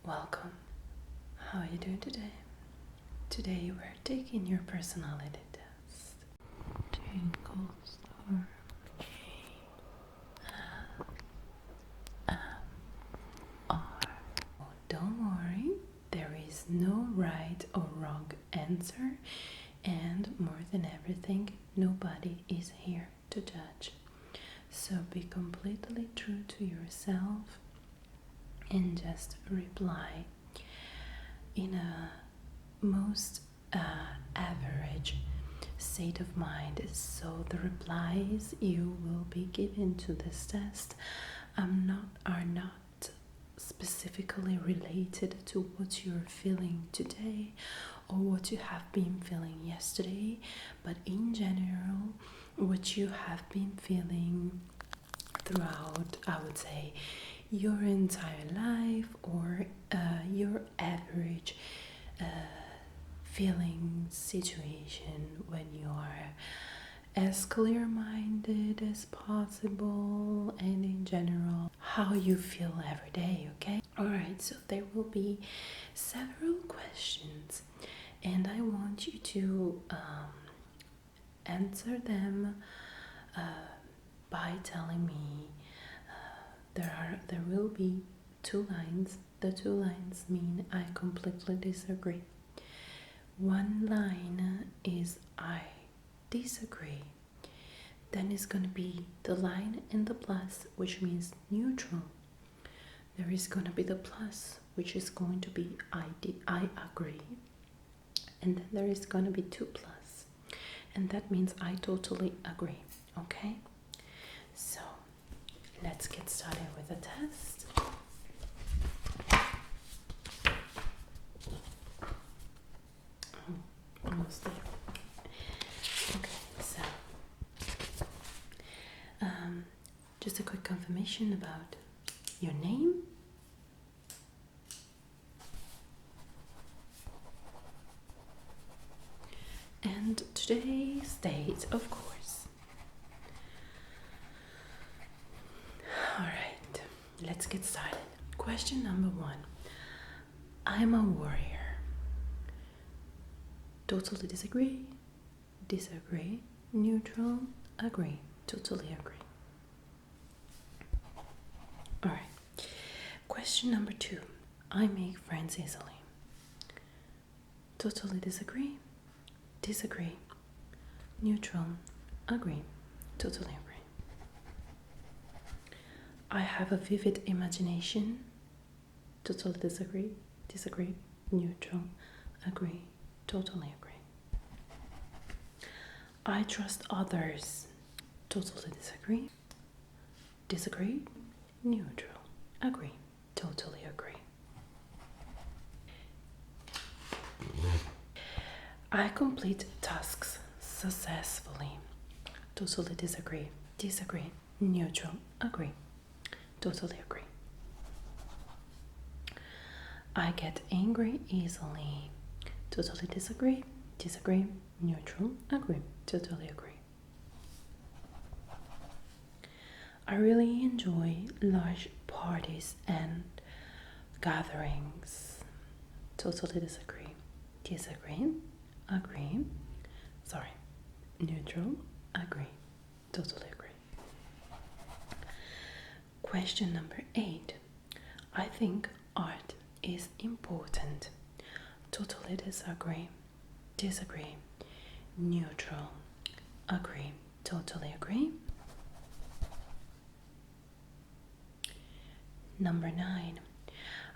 Welcome. How are you doing today? Today we're taking your personality test. Tinglestorm. Don't worry, there is no right or wrong answer, and more than everything, nobody is here to judge. So be completely true to yourself and just reply in a most average state of mind. So the replies you will be given to this test are not specifically related to what you're feeling today or what you have been feeling yesterday, but in general what you have been feeling throughout, I would say, your entire life, or your average feeling situation when you are as clear-minded as possible, and in general how you feel every day. Okay, all right, so there will be several questions and I want you to answer them by telling me there will be two lines. The two lines mean I completely disagree. One line is I disagree. Then is going to be the line and the plus, which means neutral. There is going to be the plus, which is going to be I agree. And then there is going to be two plus, and that means I totally agree. Okay, so let's get started with the test. Almost there. Okay, so just a quick confirmation about your name. And today's date, of course. Alright, let's get started. Question number 1. I'm a warrior. Totally disagree, disagree, neutral, agree, totally agree. Alright. Question number 2. I make friends easily. Totally disagree, disagree, neutral, agree, totally agree. I have a vivid imagination. Totally disagree, disagree, neutral, agree, totally agree. I trust others. Totally disagree, disagree, neutral, agree, totally agree. I complete tasks successfully. Totally disagree, disagree, neutral, agree, totally agree. I get angry easily. Totally disagree, disagree, neutral, agree, totally agree. I really enjoy large parties and gatherings. Totally disagree, disagree, agree, neutral, agree, totally agree. Question number 8. I think art is important. Totally disagree, disagree, neutral, agree, totally agree. Number 9.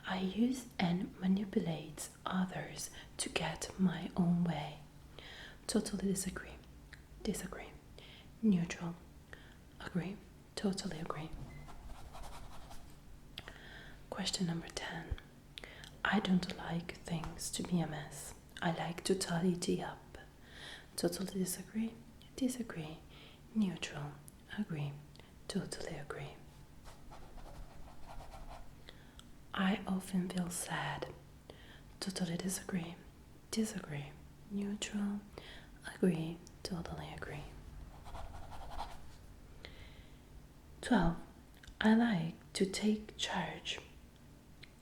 I use and manipulate others to get my own way. Totally disagree, disagree, neutral, agree, totally agree. Question number 10. I don't like things to be a mess. I like to tidy up. Totally disagree, disagree, neutral, agree, totally agree. I often feel sad. Totally disagree, disagree, neutral, agree, totally agree. 12. I like to take charge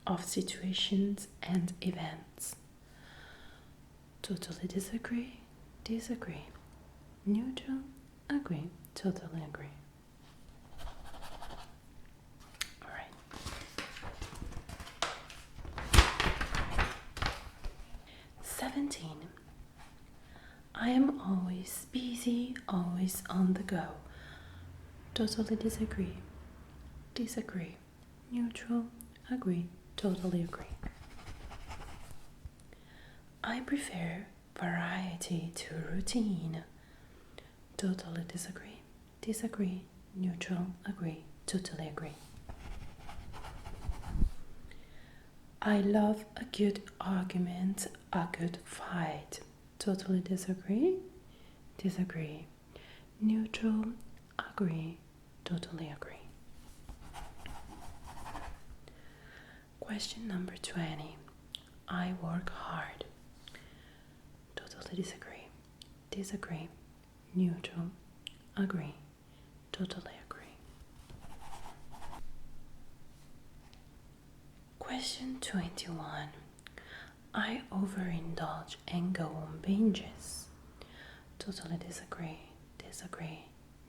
of situations and events. Totally disagree, disagree. Neutral, agree, totally agree. Alright. 17. I am always busy, always on the go. Totally disagree, disagree. Neutral, agree, totally agree. I prefer variety to routine. Totally disagree, disagree. Neutral, agree, totally agree. I love a good argument, a good fight. Totally disagree, disagree. Neutral, agree, totally agree. Question number 20. I work hard. Totally disagree, disagree. Neutral, agree, totally agree. Question 21. I overindulge and go on binges. Totally disagree, disagree.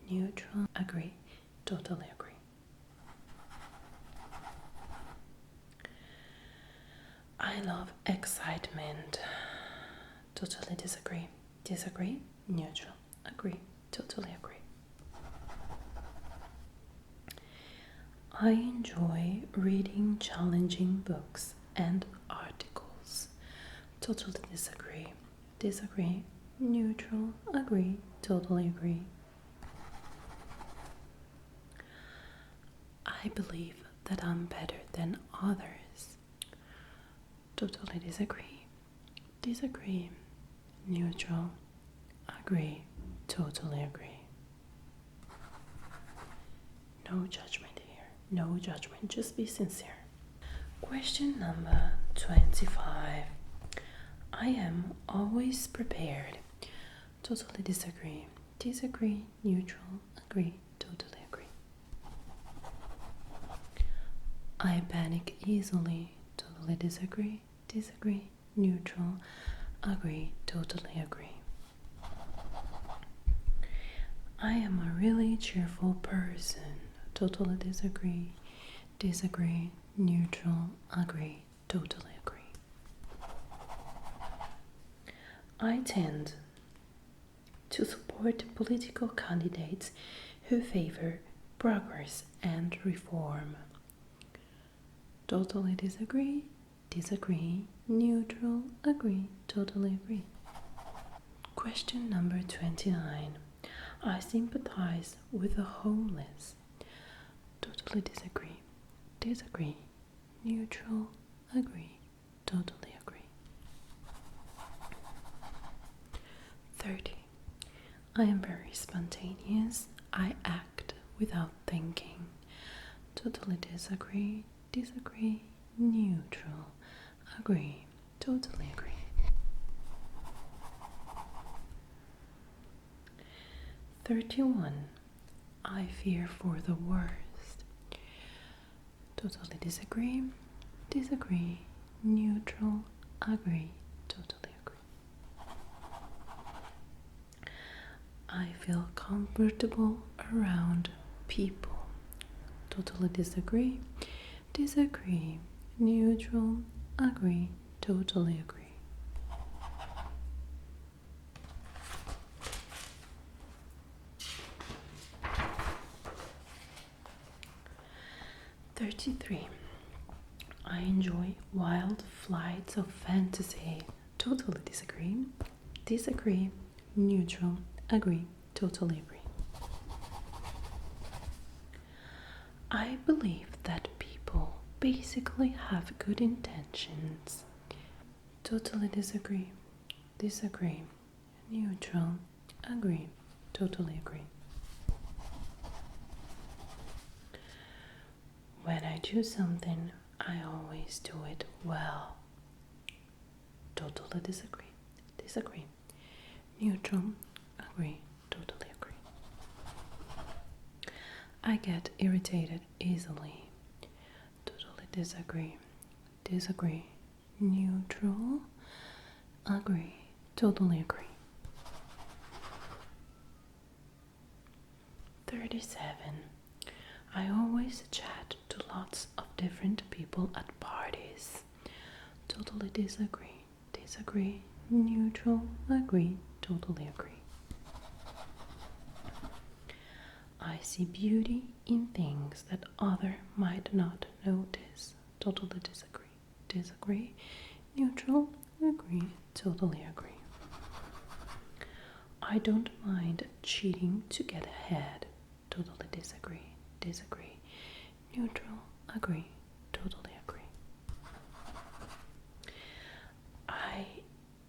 Neutral, agree, totally agree. I love excitement. Totally disagree, disagree. Neutral, agree, totally agree. I enjoy reading challenging books and articles. Totally disagree, disagree. Neutral, agree, totally agree. I believe that I'm better than others. Totally disagree, disagree. Neutral, agree, totally agree. No judgment here, no judgment, just be sincere. Question number 25. I am always prepared. Totally disagree, disagree. Neutral, agree, totally agree. I panic easily. Totally disagree, disagree. Neutral, agree, totally agree. I am a really cheerful person. Totally disagree, disagree. Neutral, agree, totally agree. I tend to support political candidates who favor progress and reform. Totally disagree, disagree. Neutral, agree, totally agree. Question number 29. I sympathize with the homeless. Totally disagree, disagree. Neutral, agree, totally agree. 30. I am very spontaneous. I act without thinking. Totally disagree, disagree. Neutral, agree, totally agree. 31. I fear for the worst. Totally disagree, disagree. Neutral, agree, totally agree. I feel comfortable around people. Totally disagree, disagree. Neutral, agree, totally agree. 33. I enjoy wild flights of fantasy. Totally disagree, disagree. Neutral, agree, totally agree. I believe that people basically have good intentions. Totally disagree, disagree. Neutral, agree, totally agree. When I do something, I always do it well. Totally disagree, disagree. Neutral, agree, totally agree. I get irritated easily. Totally disagree, disagree, neutral, agree, totally agree. 37. I always chat to lots of different people at parties. Totally disagree, disagree, neutral, agree, totally agree. I see beauty in things that other might not notice. Totally disagree, disagree, neutral, agree, totally agree. I don't mind cheating to get ahead. Totally disagree, disagree, neutral, agree, totally agree. I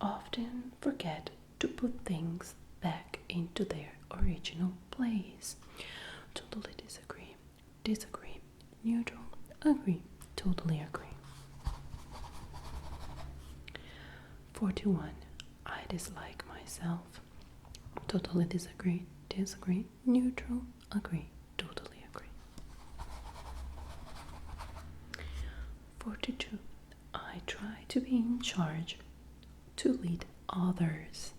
often forget to put things back into their original place. Totally disagree, disagree, neutral, agree, totally agree. 41. I dislike myself. Totally disagree, disagree, neutral, agree, totally agree. 42. I try to be in charge, to lead others.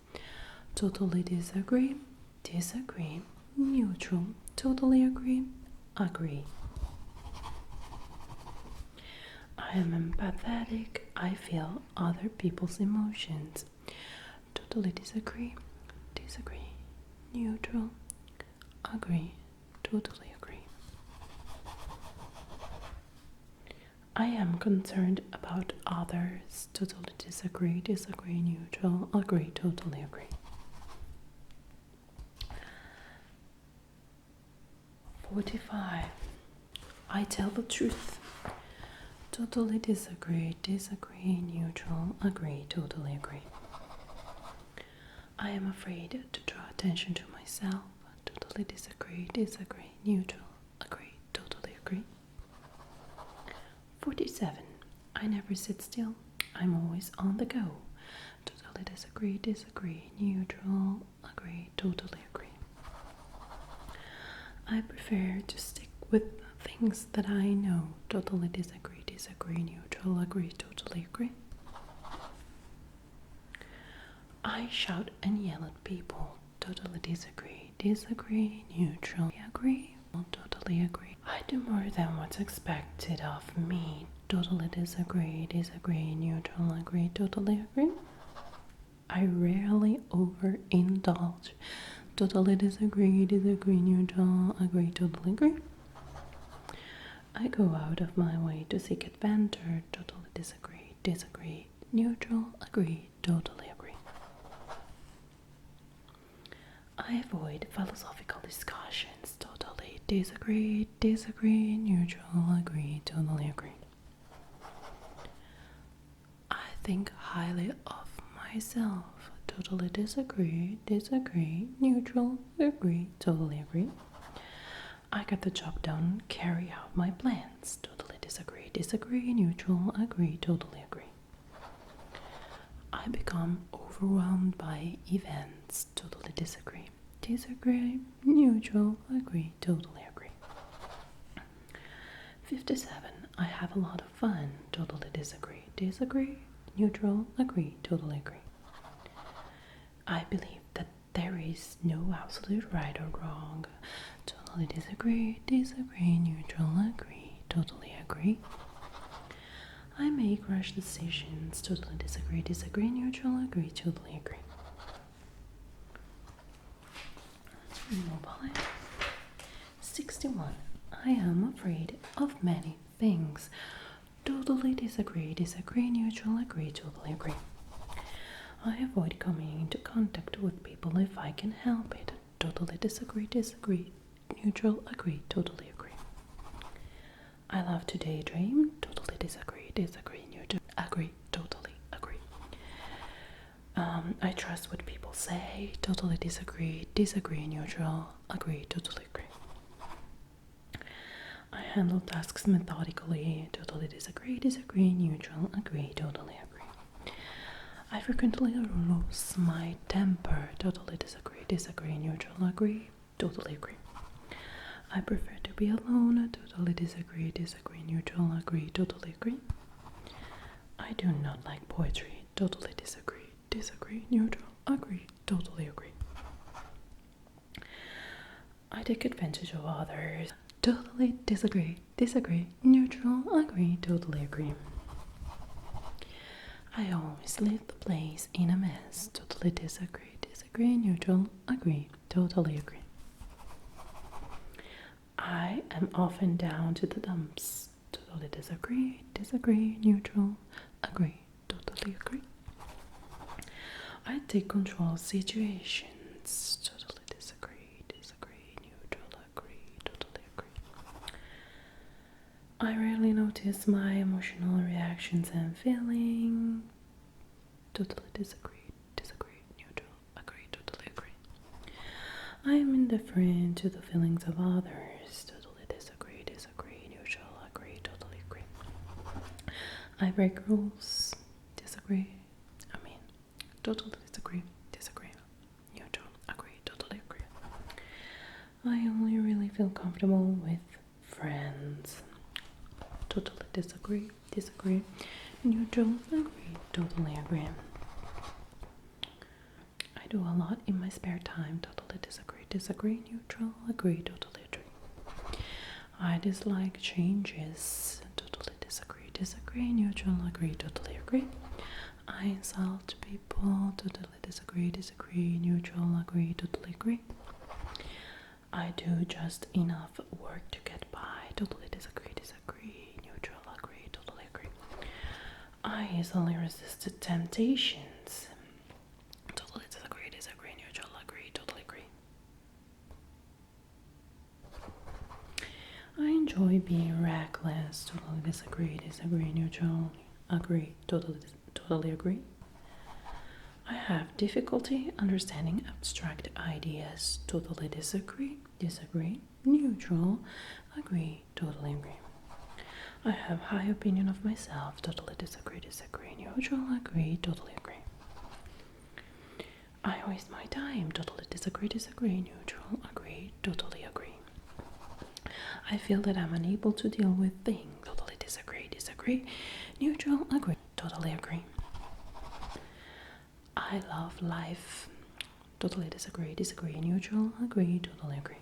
Totally disagree, disagree, neutral, totally agree, agree. I am empathetic, I feel other people's emotions. Totally disagree, disagree, neutral, agree, totally agree. I am concerned about others. Totally disagree, disagree, neutral, agree, totally agree. 45. I tell the truth. Totally disagree, disagree, neutral, agree, totally agree. I am afraid to draw attention to myself. Totally disagree, disagree, neutral, agree, totally agree. 47. I never sit still. I'm always on the go. Totally disagree, disagree, neutral, agree, totally agree. I prefer to stick with things that I know. Totally disagree, disagree, neutral, agree, totally agree. I shout and yell at people. Totally disagree, disagree, neutral, agree, totally agree. I do more than what's expected of me. Totally disagree, disagree, neutral, agree, totally agree. I rarely overindulge. Totally disagree, disagree, neutral, agree, totally agree. I go out of my way to seek adventure. Totally disagree, disagree, neutral, agree, totally agree. I avoid philosophical discussions. Totally disagree, disagree, neutral, agree, totally agree. I think highly of myself. Totally disagree, disagree, neutral, agree, totally agree. I get the job done, carry out my plans. Totally disagree, disagree, neutral, agree, totally agree. I become overwhelmed by events. Totally disagree, disagree, neutral, agree, totally agree. 57. I have a lot of fun. Totally disagree, disagree, neutral, agree, totally agree. I believe that there is no absolute right or wrong. Totally disagree, disagree, neutral, agree, totally agree. I make rash decisions. Totally disagree, disagree, neutral, agree, totally agree. Move on. 61. I am afraid of many things. Totally disagree, disagree, neutral, agree, totally agree. I avoid coming into contact with people if I can help it. Totally disagree, disagree, neutral, agree, totally agree. I love to daydream. Totally disagree, disagree, neutral, agree, totally agree. I trust what people say. Totally disagree, disagree, neutral, agree, totally agree. I handle tasks methodically. Totally disagree, disagree, neutral, agree, totally agree. I frequently lose my temper. Totally disagree, disagree, neutral, agree, totally agree. I prefer to be alone. Totally disagree, disagree, neutral, agree, totally agree. I do not like poetry. Totally disagree. Disagree. Neutral. Agree. Totally agree. I take advantage of others. Totally disagree. Disagree. Neutral. Agree. Totally agree. I always leave the place in a mess. Totally disagree. Disagree. Neutral. Agree. Totally agree. I am often down to the dumps. Totally disagree. Disagree. Neutral. Agree. Totally agree. I take control of situations. Totally disagree. Disagree. Neutral. Agree. Totally agree. I rarely notice my emotional reactions and feelings. Totally disagree. Disagree. Neutral. Agree. Totally agree. I am indifferent to the feelings of others. Totally disagree. Disagree. Neutral. Agree. Totally agree. I break rules. Disagree. Totally disagree. Disagree. Neutral. Agree. Totally agree. I only really feel comfortable with friends. Totally disagree. Disagree. Neutral. Agree. Totally agree. I do a lot in my spare time. Totally disagree. Disagree. Neutral. Agree. Totally agree. I dislike changes. Totally disagree. Disagree. Neutral. Agree. Totally agree. I insult people. Totally disagree. Disagree. Neutral. Agree. Totally agree. I do just enough work to get by. Totally disagree. Disagree. Neutral. Agree. Totally agree. I easily resist temptations. Totally disagree. Disagree. Neutral. Agree. Totally agree. I enjoy being reckless. Totally disagree. Disagree. Neutral. Agree. Totally agree. I have difficulty understanding abstract ideas. Totally disagree. Disagree. Neutral. Agree. Totally agree. I have high opinion of myself. Totally disagree. Disagree. Neutral. Agree. Totally agree. I waste my time. Totally disagree. Disagree. Neutral. Agree. Totally agree. I feel that I'm unable to deal with things. Totally disagree. Disagree. Neutral. Agree. Totally agree. I love life. Totally disagree. Disagree. Neutral. Agree. Totally agree.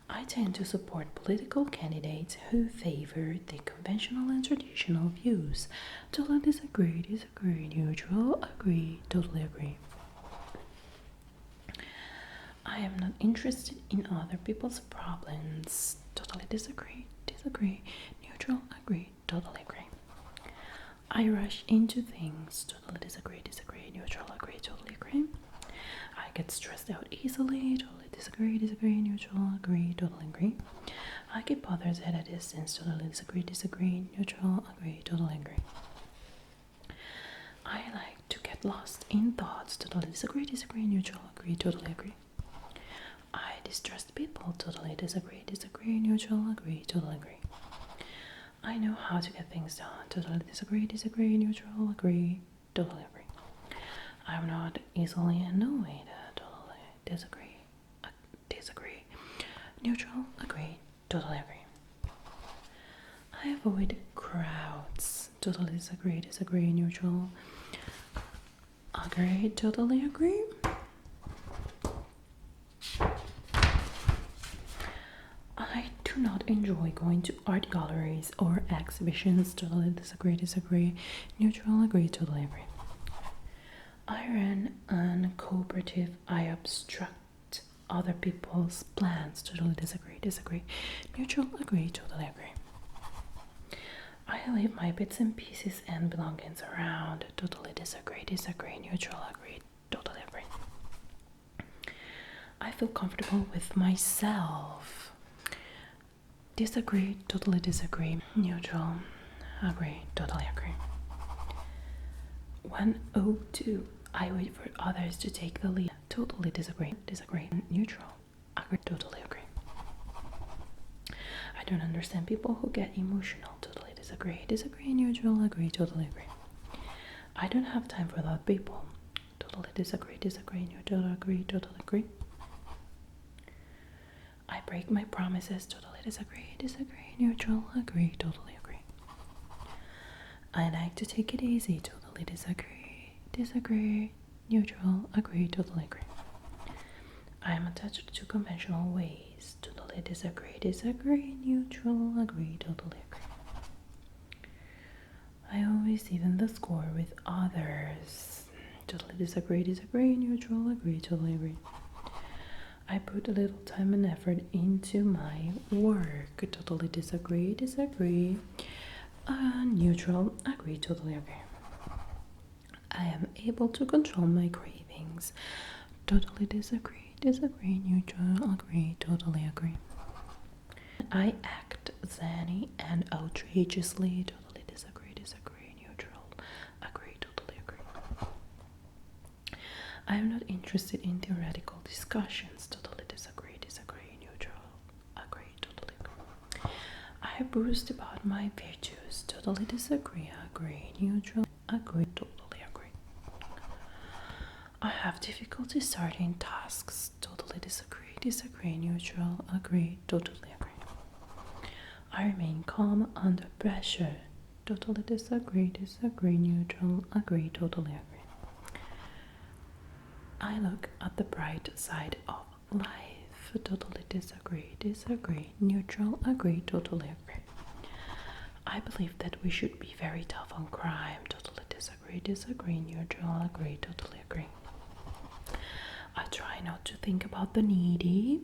I tend to support political candidates who favor the conventional and traditional views. Totally disagree. Disagree. Neutral. Agree. Totally agree. I am not interested in other people's problems. Totally disagree. Disagree. Neutral. Agree. Totally agree. I rush into things. Totally disagree. Disagree. Neutral. Agree. Totally agree. I get stressed out easily. Totally disagree. Disagree. Neutral. Agree. Totally agree. I keep others at a distance. Totally disagree. Disagree. Neutral. Agree. Totally agree. I like to get lost in thoughts. Totally disagree. Disagree. Neutral. Agree. Totally agree. I distrust people. Totally disagree. Disagree. Neutral. Agree. Totally agree. I know how to get things done. Totally disagree. Disagree. Neutral. Agree. Totally agree. I'm not easily annoyed. Totally disagree. Disagree. Neutral. Agree. Totally agree. I avoid crowds. Totally disagree. Disagree. Neutral. Agree. Totally agree. I do not enjoy going to art galleries or exhibitions. Totally disagree. Disagree. Neutral. Agree. Totally agree. I run uncooperative. I obstruct other people's plans. Totally disagree. Disagree. Neutral. Agree. Totally agree. I leave my bits and pieces and belongings around. Totally disagree. Disagree. Neutral. Agree. Totally agree. I feel comfortable with myself. Disagree. Totally disagree. Neutral. Agree. Totally agree. 102. I wait for others to take the lead. Totally disagree. Disagree. Neutral. Agree. Totally agree. I don't understand people who get emotional. Totally disagree. Disagree. Neutral. Agree. Totally agree. I don't have time for that people. Totally disagree. Disagree. Neutral. Agree. Totally agree. I break my promises. Totally disagree. Disagree. Neutral. Agree. Totally agree. I like to take it easy, totally disagree, disagree, neutral, agree, totally agree. I am attached to conventional ways, totally disagree, disagree, neutral, agree, totally agree. I always even the score with others, totally disagree, disagree, neutral, agree, totally agree. I put a little time and effort into my work, totally disagree, disagree, neutral, agree, totally agree. I am able to control my cravings, totally disagree, disagree, neutral, agree, totally agree. I act zany and outrageously, totally disagree, disagree, neutral, agree, totally agree. I am not interested in theoretical discussions, totally disagree, disagree, neutral, agree, totally agree. I boast about my virtues, totally disagree, agree, neutral, agree, totally agree. I have difficulty starting tasks, totally disagree, disagree, neutral, agree, totally agree. I remain calm under pressure, totally disagree, disagree, neutral, agree, totally agree. I look at the bright side of life, totally disagree, disagree, neutral, agree, totally agree. I believe that we should be very tough on crime, totally disagree, disagree, neutral, agree, totally agree. I try not to think about the needy,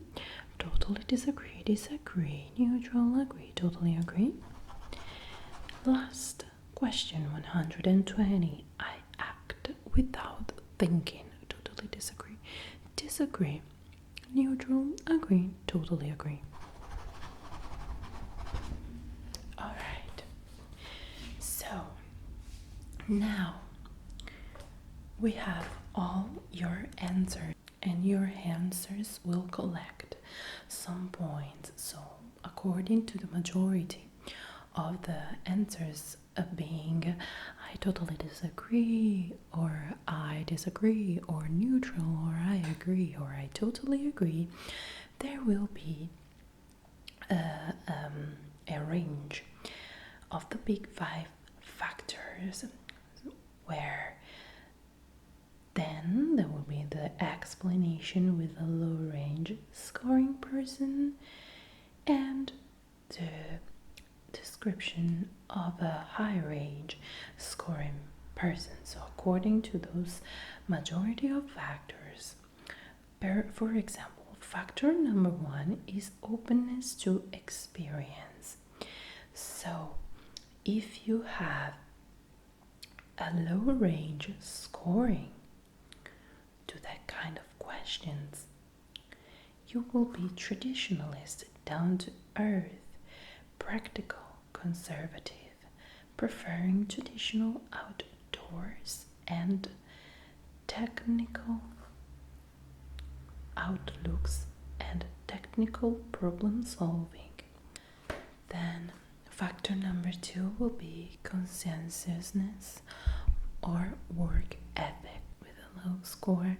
totally disagree, disagree, neutral, agree, totally agree. Last question 120. I act without thinking, totally disagree, disagree, neutral, agree, totally agree. Alright, so now we have all your answers, and your answers will collect some points. So according to the majority of the answers being I totally disagree, or I disagree, or neutral, or I agree, or I totally agree, there will be a range of the big 5 factors, where then there will be the explanation with a low range scoring person and the description of a high range scoring person. So according to those majority of factors, for example, factor number 1 is openness to experience. So if you have a low range scoring to that kind of questions, you will be traditionalist, down to earth, practical, conservative, preferring traditional outdoors and technical outlooks and technical problem solving. Then factor number 2 will be conscientiousness or work ethic. With a low score,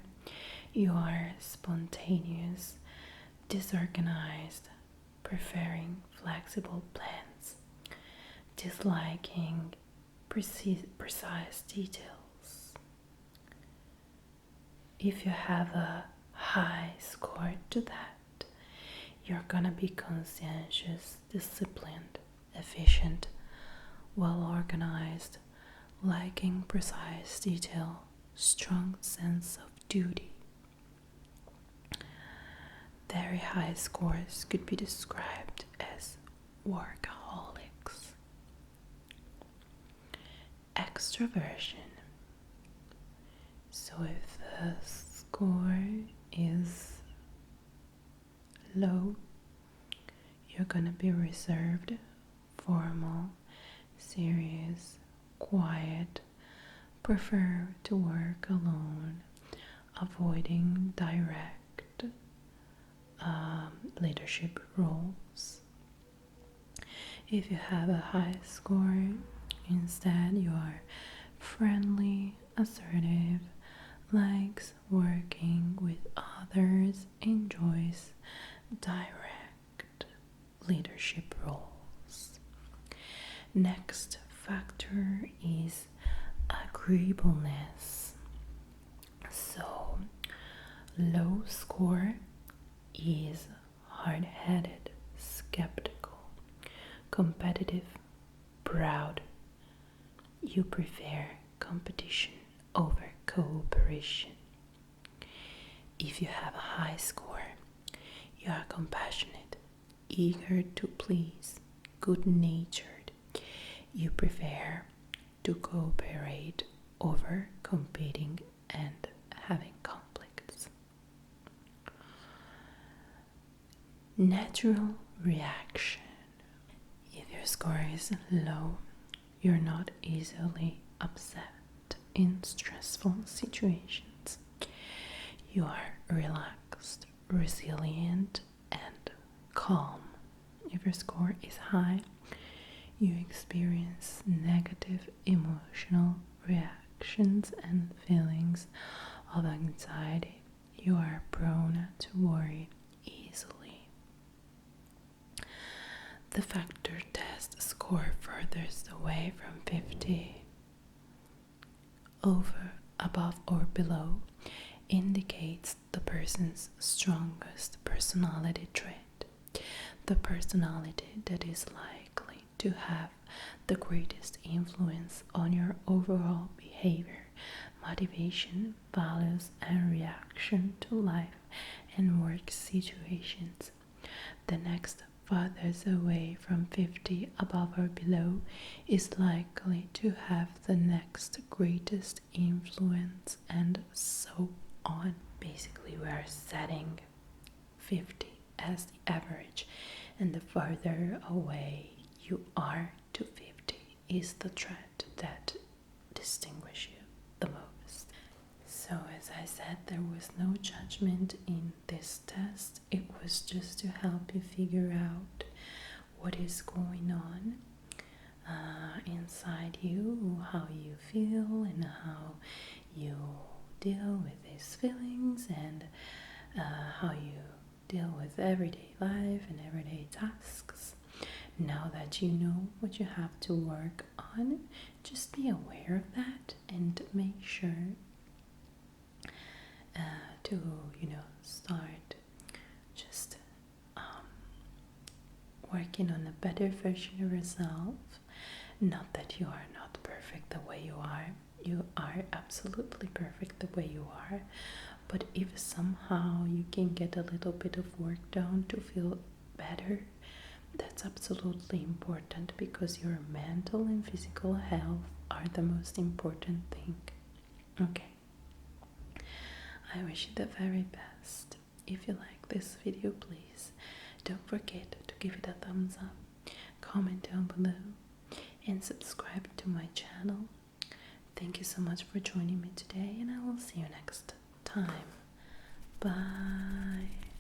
you are spontaneous, disorganized, preferring flexible plans, disliking precise details. If you have a high score to that, you're gonna be conscientious, disciplined, efficient, well organized, liking precise detail, strong sense of duty. Very high scores could be described as workaholics. Extroversion. So if the score is low, you're gonna be reserved, formal, serious, quiet, prefer to work alone, avoiding direct leadership roles. If you have a high score, instead you are friendly, assertive, likes working with others, enjoys direct leadership roles. Next factor is agreeableness. So, low score is hard-headed, skeptical, competitive, proud. You prefer competition over cooperation. If you have a high score, you are compassionate, eager to please, good-natured. You prefer to cooperate over competing and having conflicts. Natural reaction. If your score is low, you're not easily upset in stressful situations. You are relaxed, resilient, and calm. If your score is high, you experience negative emotional reactions and feelings of anxiety. You are prone to worry easily. The factor test score furthest away from 50 over, above, or below indicates the person's strongest personality trait, the personality that is likely to have the greatest influence on your overall behavior, motivation, values, and reaction to life and work situations. The next farthest away from 50 above or below is likely to have the next greatest influence, and so on. Basically, we are setting 50 as the average, and the farther away you are to 50 is the trait that distinguishes you the most. So, as I said, there was no judgment in this test. It was just to help you figure out what is going on inside you, how you feel, and how you deal with these feelings, and how you deal with everyday life and everyday tasks. Now that you know what you have to work on, just be aware of that and make sure to start just working on a better version of yourself. Not that you are not perfect the way you are. You are absolutely perfect the way you are. But if somehow you can get a little bit of work done to feel better, that's absolutely important, because your mental and physical health are the most important thing. Okay. I wish you the very best. If you like this video, please don't forget to give it a thumbs up, comment down below, and subscribe to my channel. Thank you so much for joining me today, and I will see you next time. Bye.